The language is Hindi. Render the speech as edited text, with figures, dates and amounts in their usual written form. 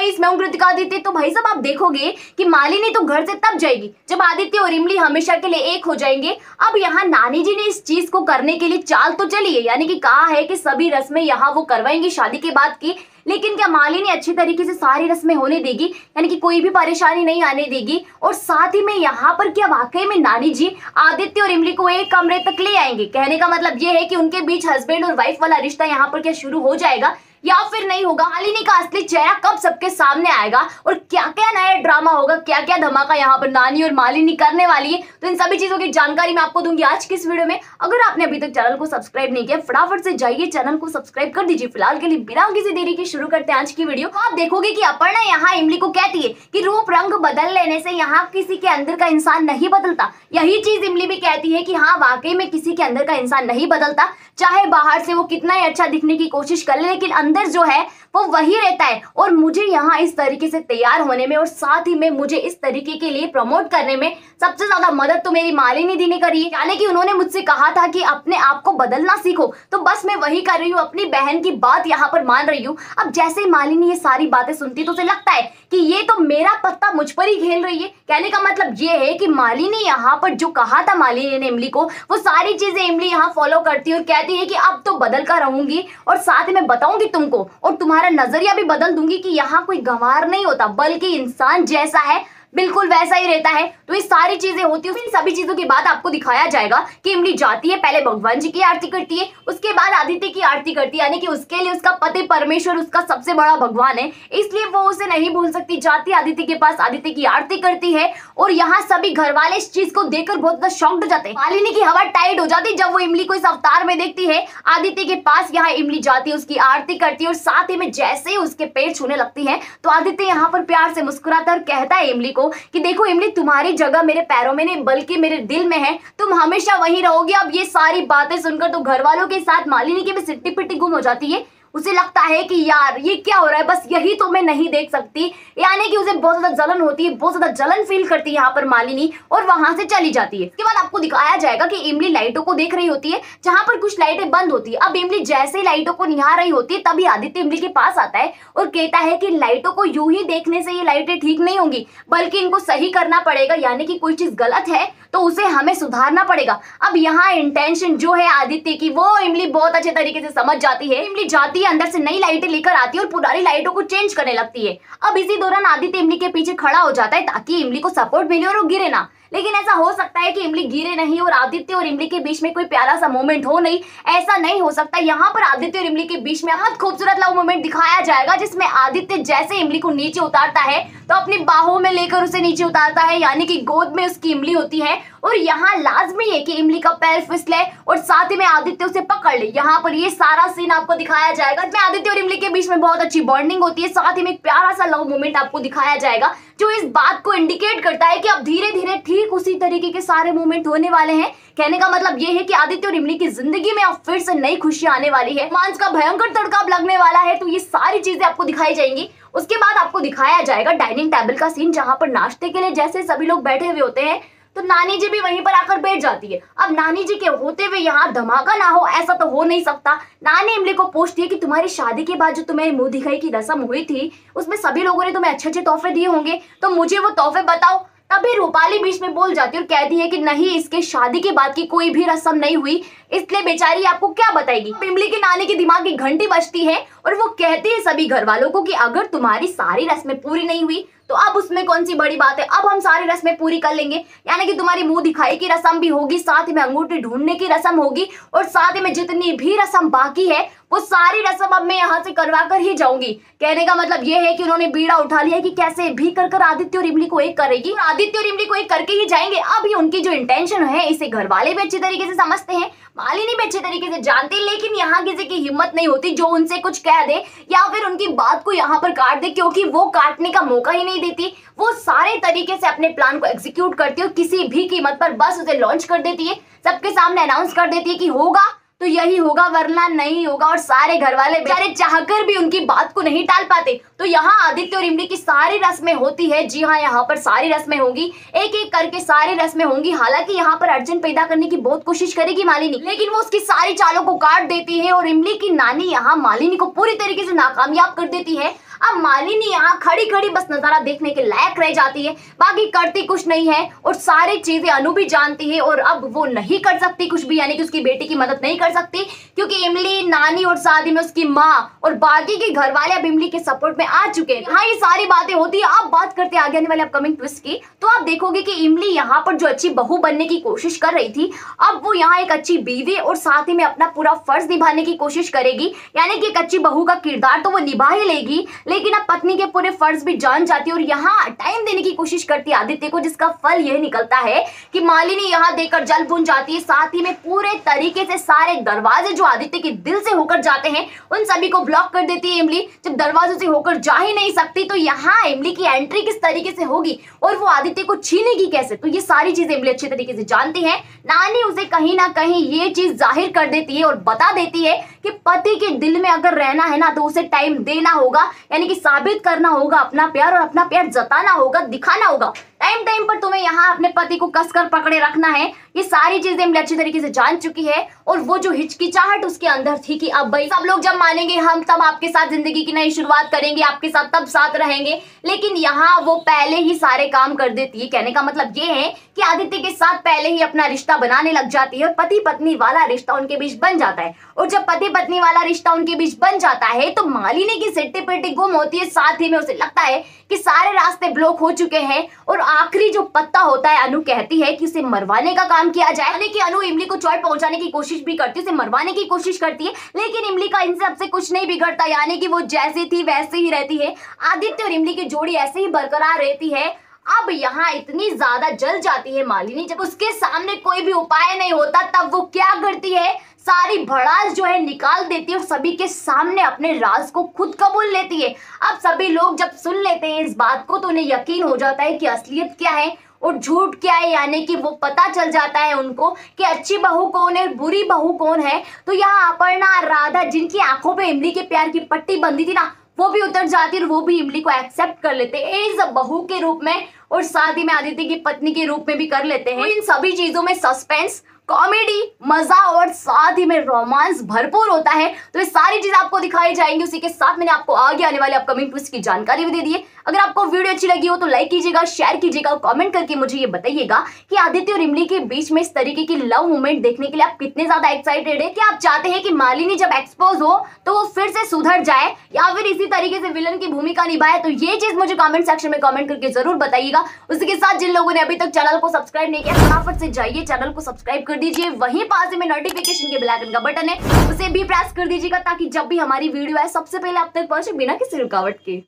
गाइस, मैं हूं कृतिका आदित्य। तो भाई साहब, आप देखोगे कि मालिनी तो घर से तब जाएगी जब आदित्य और इमली हमेशा के लिए एक हो जाएंगे। अब यहाँ नानी जी ने इस चीज को करने के लिए चाल तो चली है, यानी कि कहा है कि सभी रस्में यहाँ वो करवाएंगी शादी के बाद की। लेकिन क्या मालिनी अच्छी तरीके से सारी रस्में होने देगी, यानी कि कोई भी परेशानी नहीं आने देगी? और साथ ही में यहाँ पर क्या वाकई में नानी जी आदित्य और इमली को एक कमरे तक ले आएंगे? कहने का मतलब ये है कि उनके बीच हस्बैंड और वाइफ वाला रिश्ता यहाँ पर क्या शुरू हो जाएगा या फिर नहीं होगा? मालिनी का असली चेहरा कब सबके सामने आएगा और क्या क्या नया ड्रामा होगा, क्या क्या धमाका यहाँ पर नानी और मालिनी करने वाली है? तो इन सभी चीजों की जानकारी मैं आपको दूंगी आज की इस वीडियो में। अगर आपने अभी तक चैनल को सब्सक्राइब नहीं किया, फटाफट से जाइए चैनल को सब्सक्राइब कर दीजिए। फिलहाल के लिए बिना किसी देरी के शुरू करते हैं आज की वीडियो। आप देखोगे कि अपर्णा यहाँ इमली को कहती है कि रूप रंग बदल लेने से यहाँ किसी के अंदर का इंसान नहीं बदलता। यही चीज इमली भी कहती है कि हाँ, वाकई में किसी के अंदर का इंसान नहीं बदलता, चाहे बाहर से वो कितना ही अच्छा दिखने की कोशिश कर ले, लेकिन अंदर जो है वो वही रहता है। और मुझे यहाँ इस तरीके से तैयार होने में और साथ ही में मुझे इस तरीके के लिए प्रमोट करने में सबसे ज्यादा मदद तो मेरी मालिनी दी ने करी है। यानी कि उन्होंने मुझसे कहा था कि अपने आप को बदलना सीखो, तो बस मैं वही कर रही हूँ, अपनी बहन की बात यहाँ पर मान रही हूँ। अब जैसे ही मालिनी ये सारी बातें सुनती तो उसे लगता है कि ये तो मेरा पत्ता मुझ पर ही खेल रही है। कहने का मतलब ये है कि मालिनी यहाँ पर जो कहा था मालिनी ने इमली को, वो सारी चीजें इमली यहाँ फॉलो करती है और कहती है कि अब तो बदल कर रहूंगी और साथ में बताऊंगी तुमको, और तुम्हारा नजरिया भी बदल दूंगी कि यहाँ कोई गंवार नहीं होता, बल्कि इंसान जैसा है बिल्कुल वैसा ही रहता है। तो ये सारी चीजें होती है। इन सभी चीजों के बाद आपको दिखाया जाएगा कि इमली जाती है, पहले भगवान जी की आरती करती है, उसके बाद आदित्य की आरती करती है, यानी कि उसके लिए उसका पति परमेश्वर उसका सबसे बड़ा भगवान है, इसलिए वो उसे नहीं भूल सकती। जाती आदित्य के पास, आदित्य की आरती करती है और यहाँ सभी घर वाले इस चीज को देखकर बहुत ज्यादा शॉक्ड हो जाते हैं। मालिनी की हवा टाइट हो जाती है जब वो इमली को इस अवतार में देखती है। आदित्य के पास यहाँ इमली जाती है, उसकी आरती करती है और साथ ही में जैसे ही उसके पैर छूने लगती है तो आदित्य यहाँ पर प्यार से मुस्कुराता और कहता है इमली को कि देखो इमली, तुम्हारी जगह मेरे पैरों में नहीं बल्कि मेरे दिल में है, तुम हमेशा वहीं रहोगे। अब ये सारी बातें सुनकर तो घर वालों के साथ मालिनी की भी सिट्टी पिट्टी गुम हो जाती है। उसे लगता है कि यार ये क्या हो रहा है, बस यही तो मैं नहीं देख सकती। यानी कि उसे बहुत ज्यादा जलन होती है, बहुत ज्यादा जलन फील करती है यहाँ पर मालिनी और वहां से चली जाती है। इसके बाद आपको दिखाया जाएगा कि इमली लाइटों को देख रही होती है, जहां पर कुछ लाइटें बंद होती है। अब इमली जैसे ही लाइटों को निहार रही होती है तभी आदित्य इमली के पास आता है और कहता है कि लाइटों को यूं ही देखने से ये लाइटें ठीक नहीं होंगी, बल्कि इनको सही करना पड़ेगा, यानी कि कोई चीज गलत है तो उसे हमें सुधारना पड़ेगा। अब यहाँ इंटेंशन जो है आदित्य की, वो इमली बहुत अच्छे तरीके से समझ जाती है। इमली जाती है, अंदर से नई लाइटें लेकर आती है और पुरानी लाइटों को चेंज करने लगती है। अब इसी दौरान आदित्य इमली के पीछे खड़ा हो जाता है ताकि इमली को सपोर्ट मिले और वो गिरे ना। लेकिन ऐसा हो सकता है कि इमली गिरे नहीं और आदित्य और इमली के बीच में कोई प्यारा सा मोमेंट हो नहीं, ऐसा नहीं हो सकता। यहाँ पर आदित्य और इमली के बीच में बहुत खूबसूरत लव मोमेंट दिखाया जाएगा, जिसमें आदित्य जैसे इमली को नीचे उतारता है तो अपनी बाहों में लेकर उसे नीचे उतारता है, यानी कि गोद में उसकी इमली होती है और यहाँ लाजमी है कि इमली का पैर फिसले और साथ ही में आदित्य उसे पकड़ ले। यहाँ पर ये सारा सीन आपको दिखाया जाएगा, इसमें आदित्य और इमली के बीच में बहुत अच्छी बॉन्डिंग होती है। साथ ही में एक प्यारा सा लव मोमेंट आपको दिखाया जाएगा जो इस बात को इंडिकेट करता है कि अब धीरे धीरे ठीक उसी तरीके के सारे मोमेंट होने वाले हैं। कहने का मतलब ये है कि आदित्य और इमली की जिंदगी में अब फिर से नई खुशियां आने वाली है, रोमांस का भयंकर तड़का अब लगने वाला है। तो ये सारी चीजें आपको दिखाई जाएंगी। उसके बाद आपको दिखाया जाएगा डाइनिंग टेबल का सीन, जहां पर नाश्ते के लिए जैसे सभी लोग बैठे हुए होते हैं तो नानी जी भी वहीं पर आकर बैठ जाती है। अब नानी जी के होते हुए यहाँ धमाका ना हो, ऐसा तो हो नहीं सकता। नानी इमली को पूछती है कि तुम्हारी शादी के बाद जो तुम्हें मुंह दिखाई की रस्म हुई थी उसमें सभी लोगों ने तुम्हें अच्छे अच्छे तोहफे दिए होंगे, तो मुझे वो तोहफे बताओ। तभी रूपाली बीच में बोल जाती है और कहती है कि नहीं, इसके शादी के बाद की कोई भी रस्म नहीं हुई, इसलिए बेचारी आपको क्या बताएगी। इमली की नानी की दिमाग की घंटी बजती है और वो कहती है सभी घर वालों को कि अगर तुम्हारी सारी रस्में पूरी नहीं हुई तो अब उसमें कौन सी बड़ी बात है, अब हम सारी रस्में पूरी कर लेंगे। यानी कि तुम्हारी मुंह दिखाई की रस्म भी होगी, साथ में अंगूठी ढूंढने की रस्म होगी और साथ में जितनी भी रस्म बाकी है वो सारी रस्म अब मैं यहाँ से करवा कर ही जाऊंगी। कहने का मतलब ये है कि उन्होंने बीड़ा उठा लिया कि कैसे भी कर आदित्य और इमली को एक करेगी और आदित्य और इमली को एक करके ही जाएंगे। अब ये उनकी जो इंटेंशन है इसे घर वाले भी अच्छी तरीके से समझते हैं, मालिनी भी अच्छे तरीके से जानती है, लेकिन यहाँ किसी की हिम्मत नहीं होती जो उनसे कुछ कह दे या फिर उनकी बात को यहाँ पर काट दे, क्योंकि वो काटने का मौका ही नहीं देती। वो सारे तरीके से अपने प्लान को एग्जीक्यूट करती है और किसी भी कीमत पर बस उसे लॉन्च कर देती है, सबके सामने अनाउंस कर देती है कि होगा तो यही होगा वरना नहीं होगा। और सारे घर वाले बेचारे चाहकर भी उनकी बात को नहीं टाल पाते। तो यहाँ आदित्य और इमली की सारी रस्में होती है। जी हाँ, यहाँ पर सारी रस्में होंगी, एक एक करके सारी रस्में होंगी। हालांकि यहाँ पर अर्जुन पैदा करने की बहुत कोशिश करेगी मालिनी, लेकिन वो उसकी सारी चालों को काट देती है और इमली की नानी यहाँ मालिनी को पूरी तरीके से नाकामयाब कर देती है। अब मालिनी यहाँ खड़ी खड़ी बस नजारा देखने के लायक रह जाती है, बाकी करती कुछ नहीं है और सारी चीजें अनु भी जानती है और अब वो नहीं कर सकती कुछ भी, यानी कि उसकी बेटी की मदद नहीं कर सकती क्योंकि इमली, नानी और साथ ही में उसकी माँ और बाकी के घर वाले अब इमली के सपोर्ट में आ चुके हैं। हाँ, ये सारी बातें होती है। अब बात करते हैं आगे आने वाले अपकमिंग ट्विस्ट की, तो आप देखोगे कि इमली यहाँ पर जो अच्छी बहू बनने की कोशिश कर रही थी, अब वो यहाँ एक अच्छी बीवी और साथ ही में अपना पूरा फर्ज निभाने की कोशिश करेगी, यानी कि एक अच्छी बहू का किरदार तो वो निभा ही लेगी, लेकिन अब पत्नी के पूरे फर्ज भी जान जाती है और यहाँ टाइम देने की कोशिश करती है आदित्य को, जिसका फल यह निकलता है कि मालिनी यहाँ देकर जल बुन जाती है। साथ ही में पूरे तरीके से सारे दरवाजे जो आदित्य के दिल से होकर जाते हैं उन सभी को ब्लॉक कर देती है इमली। जब दरवाजों से होकर जा ही नहीं सकती तो यहाँ इमली की एंट्री किस तरीके से होगी और वो आदित्य को छीनेगी कैसे, तो ये सारी चीजें इमली अच्छे तरीके से जानती है। नानी उसे कहीं ना कहीं ये चीज जाहिर कर देती है और बता देती है कि पति के दिल में अगर रहना है ना तो उसे टाइम देना होगा, यानी कि साबित करना होगा अपना प्यार और अपना प्यार जताना होगा, दिखाना होगा। टाइम टाइम पर तुम्हें यहाँ अपने पति को कसकर पकड़े रखना है। ये सारी चीजें इमली अच्छी तरीके से जान चुकी है और वो जो हिचकिचाहट उसके अंदर थी कि अब भाई सब लोग जब मानेंगे हम तब आपके साथ जिंदगी की नई शुरुआत करेंगे, आपके साथ तब साथ रहेंगे, लेकिन यहाँ वो पहले ही सारे काम कर देती है। कहने का मतलब ये है कि आदित्य के साथ पहले ही अपना रिश्ता बनाने लग जाती है और पति पत्नी वाला रिश्ता उनके बीच बन जाता है। और जब पति पत्नी वाला रिश्ता उनके बीच बन जाता है तो मालिनी की सिट्टी पिट्टी गुम होती है। साथ ही में उसे लगता है कि सारे रास्ते ब्लॉक हो चुके हैं और आखिरी जो पत्ता होता है, अनु कहती है कि उसे मरवाने का काम किया जाए, यानी कि अनु इमली को चोट पहुंचाने की कोशिश भी करती है, उसे मरवाने की कोशिश करती है, लेकिन इमली का इन सब से कुछ नहीं बिगड़ता, यानी कि वो जैसी थी वैसे ही रहती है। आदित्य और इमली की जोड़ी ऐसे ही बरकरार रहती है। अब यहाँ इतनी ज्यादा जल जाती है मालिनी, जब उसके सामने कोई भी उपाय नहीं होता तब वो क्या करती है, सारी भड़ास जो है निकाल देती है और सभी के सामने अपने राज को खुद कबूल लेती है। अब सभी लोग जब सुन लेते हैं इस बात को तो उन्हें यकीन हो जाता है कि असलियत क्या है और झूठ क्या है, यानी कि वो पता चल जाता है उनको कि अच्छी बहू कौन है, बुरी बहू कौन है। तो यहाँ अपर्णा, राधा, जिनकी आंखों पे इमली के प्यार की पट्टी बंधी थी ना, वो भी उतर जाती है और वो भी इमली को एक्सेप्ट कर लेते हैं एज बहू के रूप में और साथ ही में आदित्य की पत्नी के रूप में भी कर लेते हैं। इन सभी चीजों में सस्पेंस, कॉमेडी, मजा और साथ ही में रोमांस भरपूर होता है। तो ये सारी चीजें आपको दिखाई जाएंगी। उसी के साथ मैंने आपको आगे आने वाले अपकमिंग ट्विस्ट की जानकारी भी दे दी है। अगर आपको वीडियो अच्छी लगी हो तो लाइक कीजिएगा, शेयर कीजिएगा, कमेंट करके मुझे ये बताइएगा कि आदित्य और इमली के बीच में इस तरीके की लव मोमेंट देखने के लिए आप कितने ज्यादा एक्साइटेड है। क्या आप चाहते हैं कि मालिनी जब एक्सपोज हो तो वो फिर से सुधर जाए या फिर इसी तरीके से विलन की भूमिका निभाए, तो ये चीज मुझे कमेंट सेक्शन में कमेंट करके जरूर बताइएगा। उसी के साथ जिन लोगों ने अभी तक चैनल को सब्सक्राइब नहीं किया फटाफट से जाइए चैनल को सब्सक्राइब कर दीजिए। वहीं पास में नोटिफिकेशन के बेल आइकन का बटन है, उसे भी प्रेस कर दीजिएगा ताकि जब भी हमारी वीडियो आए सबसे पहले आप तक पहुंचे बिना किसी रुकावट के।